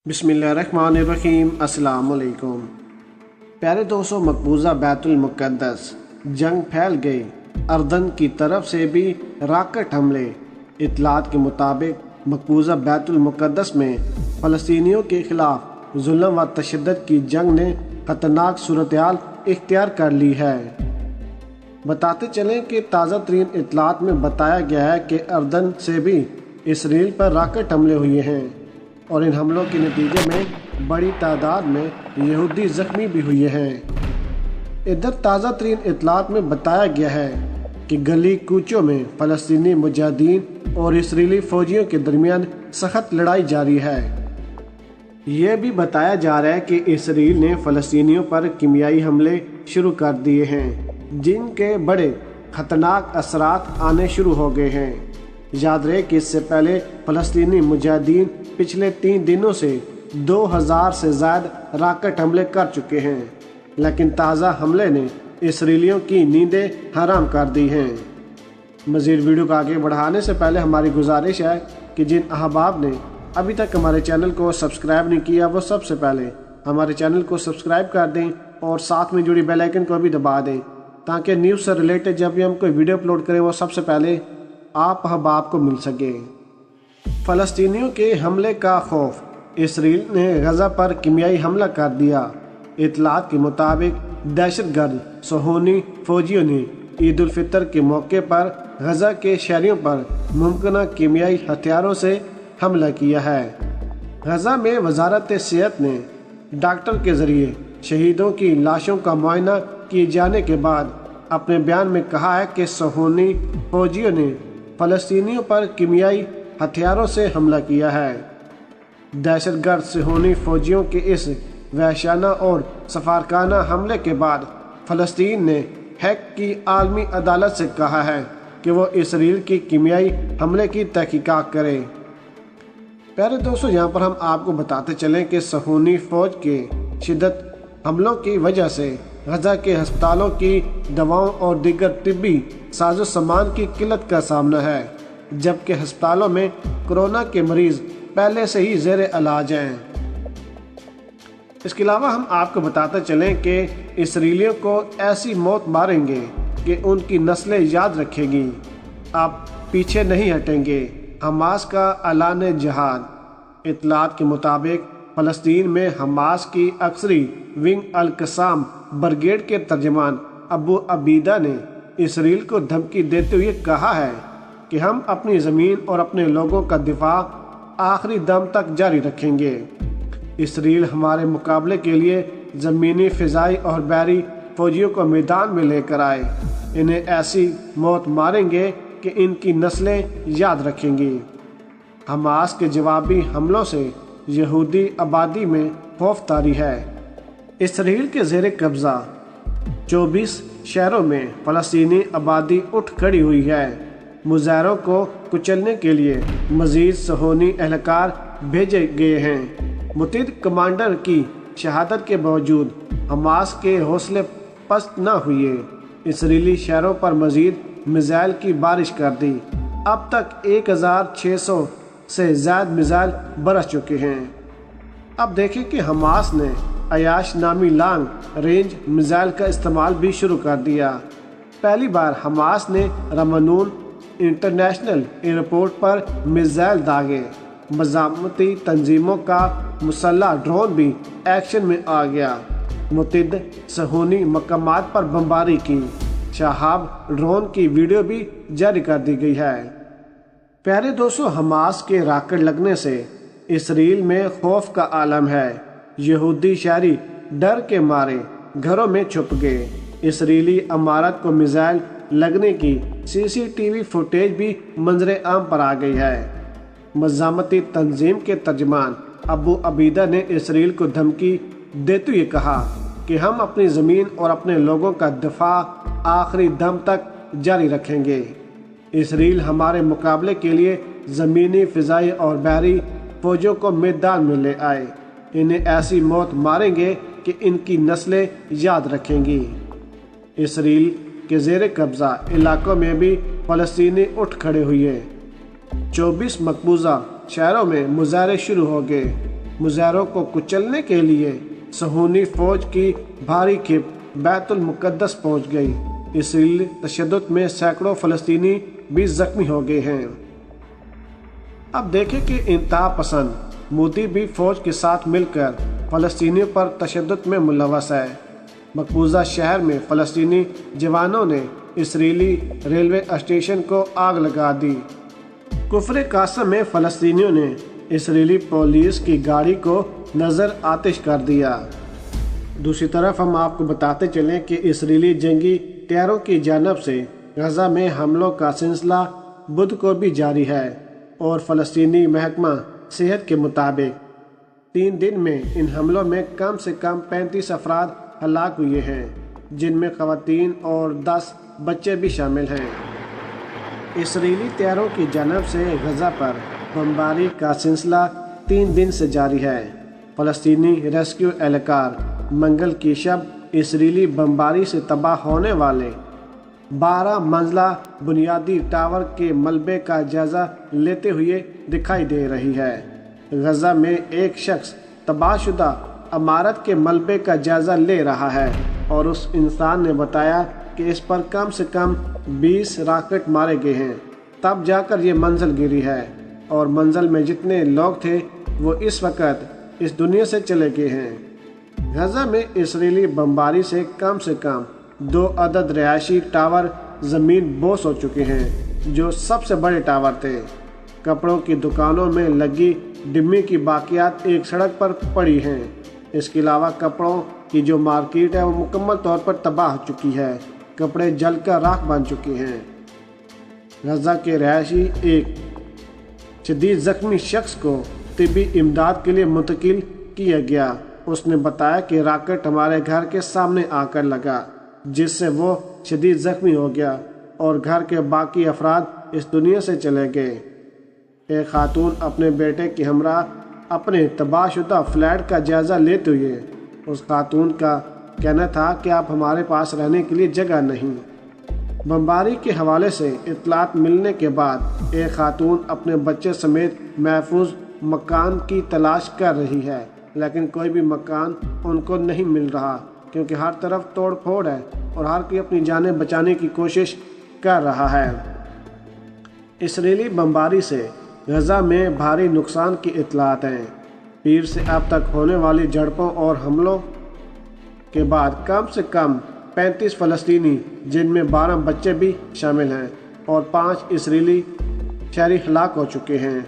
बिस्मिल्लाहिर्रहमानिर्रहीम। अस्सलाम वालेकुम। प्यारे दोस्तों, मकबूजा बैतुल मुक़द्दस जंग फैल गई। अर्दन की तरफ से भी राकेट हमले। इत्तलात के मुताबिक मकबूजा बैतुल मुक़द्दस में फ़लस्तीनियों के ख़िलाफ़ जुल्म व तशद्दुद की जंग ने ख़तरनाक सूरत-ए-हाल इख्तियार कर ली है। बताते चलें कि ताज़ा तरीन इत्तलात में बताया गया है कि अर्दन से भी इसराइल पर राकेट हमले हुए हैं और इन हमलों के नतीजे में बड़ी तादाद में यहूदी ज़ख्मी भी हुए हैं। इधर ताज़ा तरीन इत्तलात में बताया गया है कि गली कूचों में फ़लस्तीनी मुजाहिदीन और इसराइली फ़ौजियों के दरमियान सख्त लड़ाई जारी है। यह भी बताया जा रहा है कि इसराइल ने फ़लस्तीनियों पर कीमियाई हमले शुरू कर दिए हैं, जिनके बड़े ख़तरनाक असरात आने शुरू हो गए हैं। याद रहे कि इससे पहले फ़लस्तीनी मुजाहिदीन पिछले 3 दिनों से 2000 से ज़्यादा राकेट हमले कर चुके हैं, लेकिन ताज़ा हमले ने इसराइलियों की नींदें हराम कर दी हैं। मज़ीद वीडियो को आगे बढ़ाने से पहले हमारी गुजारिश है कि जिन अहबाब ने अभी तक हमारे चैनल को सब्सक्राइब नहीं किया, वो सबसे पहले हमारे चैनल को सब्सक्राइब कर दें और साथ में जुड़ी बेल आइकन को भी दबा दें, ताकि न्यूज़ से रिलेटेड जब भी हम कोई वीडियो अपलोड करें वो सबसे पहले आप अहबाब को मिल सके। फ़लस्तीनियों के हमले का खौफ। इसराइल ने गज़ा पर कीमियाई हमला कर दिया। इत्तलात के मुताबिक दहशतगर्द सोहनी फ़ौजियों ने ईद उल फितर के मौके पर गज़ा के शहरियों पर मुमकिन कीमियाई हथियारों से हमला किया है। गज़ा में वजारत सेहत ने डॉक्टर के ज़रिए शहीदों की लाशों का मुआयना किए जाने के बाद अपने बयान में कहा है कि सोहनी फ़ौजियों ने फ़लस्तीनियों पर कीमियाई हथियारों से हमला किया है। दहशतगर्द सोहनी फ़ौजियों के इस वहशाना और सफारकाना हमले के बाद फ़लस्तीन ने हैग की आलमी अदालत से कहा है कि वो इसराइल की कीमियाई हमले की तहकीकात करे। प्यारे दोस्तों, यहाँ पर हम आपको बताते चलें कि सोहनी फ़ौज के शिद्दत हमलों की वजह से गज़ा के अस्पतालों की दवाओं और दीगर तिब्बी साजो सामान की किल्लत का सामना है, जबकि अस्पतालों में कोरोना के मरीज पहले से ही ज़ेर इलाज हैं। इसके अलावा हम आपको बताते चलें कि इसराइलियों को ऐसी मौत मारेंगे कि उनकी नस्लें याद रखेंगी, आप पीछे नहीं हटेंगे। हमास का ऐलान जिहाद। इत्तलात के मुताबिक फ़लस्तीन में हमास की अक्सरी विंग अल-क़साम ब्रिगेड के तर्जमान अबू अबीदा ने इसराइल को धमकी देते हुए कहा है कि हम अपनी ज़मीन और अपने लोगों का दिफा आखिरी दम तक जारी रखेंगे। इसराइल हमारे मुकाबले के लिए ज़मीनी, फ़िज़ाई और बहरी फ़ौजियों को मैदान में लेकर आए। इन्हें ऐसी मौत मारेंगे कि इनकी नस्लें याद रखेंगी। हमास के जवाबी हमलों से यहूदी आबादी में खौफ तारी है। इसराइल के ज़ेर कब्ज़ा 24 शहरों में फ़लस्तीनी आबादी उठ खड़ी हुई है। मुजाहिरों को कुचलने के लिए मज़ीद सोहनी एहलकार भेजे गए हैं। मुतअद्दिद कमांडर की शहादत के बावजूद हमास के हौसले पस्त न हुए। इसराइली शहरों पर मज़ीद मिसाइल की बारिश कर दी। अब तक 1600 से ज़्यादा मिसाइल बरस चुके हैं। अब देखें कि हमास ने अयाश नामी लॉन्ग रेंज मिसाइल का इस्तेमाल भी शुरू कर दिया। पहली बार हमास ने रमनून इंटरनेशनल एयरपोर्ट पर मिसाइल दागे। मज़ामती तंजीमों का मुसल्लह ड्रोन भी एक्शन में आ गया। मुतअद्दिद सोहनी मकामात पर बमबारी की। शहाब ड्रोन की वीडियो भी जारी कर दी गई है। प्यारे दोस्तों, हमास के राकेट लगने से इसराइल में खौफ का आलम है। यहूदी शहरी डर के मारे घरों में छुप गए। इसराइली इमारत को मिसाइल लगने की CCTV फुटेज भी मंजरे आम पर आ गई है। मज़ामती तंजीम के तर्जमान अबू अबीदा ने इसराइल को धमकी देते हुए कहा कि हम अपनी ज़मीन और अपने लोगों का दिफा आखिरी दम तक जारी रखेंगे। इसराइल हमारे मुकाबले के लिए ज़मीनी, फ़िज़ाई और बहरी फ़ौजों को मैदान में ले आए। इन्हें ऐसी मौत मारेंगे कि इनकी नस्लें याद रखेंगी। इसराइल के ज़ेर कब्ज़ा इलाकों में भी फ़लस्तीनी उठ खड़े हुए। 24 मकबूजा शहरों में मुजाहरे शुरू हो गए। मुज़ाहिरों को कुचलने के लिए सहूनी फौज की भारी खेप बैतुल मुक़द्दस पहुंच गई। इसराइली तशद्दुद में सैकड़ों फ़लस्तीनी भी ज़ख्मी हो गए हैं। अब देखें कि इंतहा पसंद मोदी भी फौज के साथ मिलकर फ़लस्तीनियों पर तशद्दुद में मुलव्वस है। मकबूजा शहर में फ़लस्तीनी जवानों ने इसराइली रेलवे स्टेशन को आग लगा दी। कुफ्र कासम में फ़लस्तीनियों ने इसराइली पुलिस की गाड़ी को नज़र आतिश कर दिया। दूसरी तरफ हम आपको बताते चलें कि इसराइली जंगी तैयारों की जानब से गज़ा में हमलों का सिलसिला बुध को भी जारी है और फ़लस्तीनी महकमा सेहत के मुताबिक 3 दिन में इन हमलों में कम से कम 35 अफराद हलाक हुए हैं, जिनमें ख़वातीन और 10 बच्चे भी शामिल हैं। इसराइली तैयारों की जानब से गज़ा पर बमबारी का सिलसिला 3 दिन से जारी है। फ़लस्तीनी रेस्क्यू एहलकार मंगल की शब इसराइली बमबारी से तबाह होने वाले 12 मंजिला बुनियादी टावर के मलबे का जायज़ा लेते हुए दिखाई दे रही है। गज़ा में एक शख्स तबाहशुदा इमारत के मलबे का जायज़ा ले रहा है और उस इंसान ने बताया कि इस पर कम से कम 20 रॉकेट मारे गए हैं, तब जाकर ये मंजिल गिरी है और मंजिल में जितने लोग थे वो इस वक्त इस दुनिया से चले गए हैं। गज़ा में इसराइली बमबारी से कम 2 अदद रिहायशी टावर ज़मीन बोस हो चुके हैं, जो सबसे बड़े टावर थे। कपड़ों की दुकानों में लगी डिम्मी की बाकियात एक सड़क पर पड़ी हैं। इसके अलावा कपड़ों की जो मार्केट है वो मुकम्मल तौर पर तबाह हो चुकी है। कपड़े जलकर राख बन चुके हैं। गज़ा के रहायशी एक शदीद ज़ख्मी शख्स को तिब्बी इमदाद के लिए मुंतकिल किया गया। उसने बताया कि रॉकेट हमारे घर के सामने आकर लगा, जिससे वो शदीद ज़ख्मी हो गया और घर के बाकी अफराद इस दुनिया से चले गए। एक खातून अपने बेटे के हमरा अपने तबाहशुदा फ्लैट का जायज़ा लेते हुए, उस खातून का कहना था कि आप हमारे पास रहने के लिए जगह नहीं। बमबारी के हवाले से इत्तलात मिलने के बाद एक खातून अपने बच्चे समेत महफूज मकान की तलाश कर रही है, लेकिन कोई भी मकान उनको नहीं मिल रहा क्योंकि हर तरफ तोड़ फोड़ है और हर कोई अपनी जानें बचाने की कोशिश कर रहा है। इसराइली बमबारी से गज़ा में भारी नुकसान की इत्तलात हैं। पीर से अब तक होने वाली झड़पों और हमलों के बाद कम से कम 35 फ़लस्तीनी, जिनमें 12 बच्चे भी शामिल हैं, और 5 इसराइली शहरी हलाक हो चुके हैं।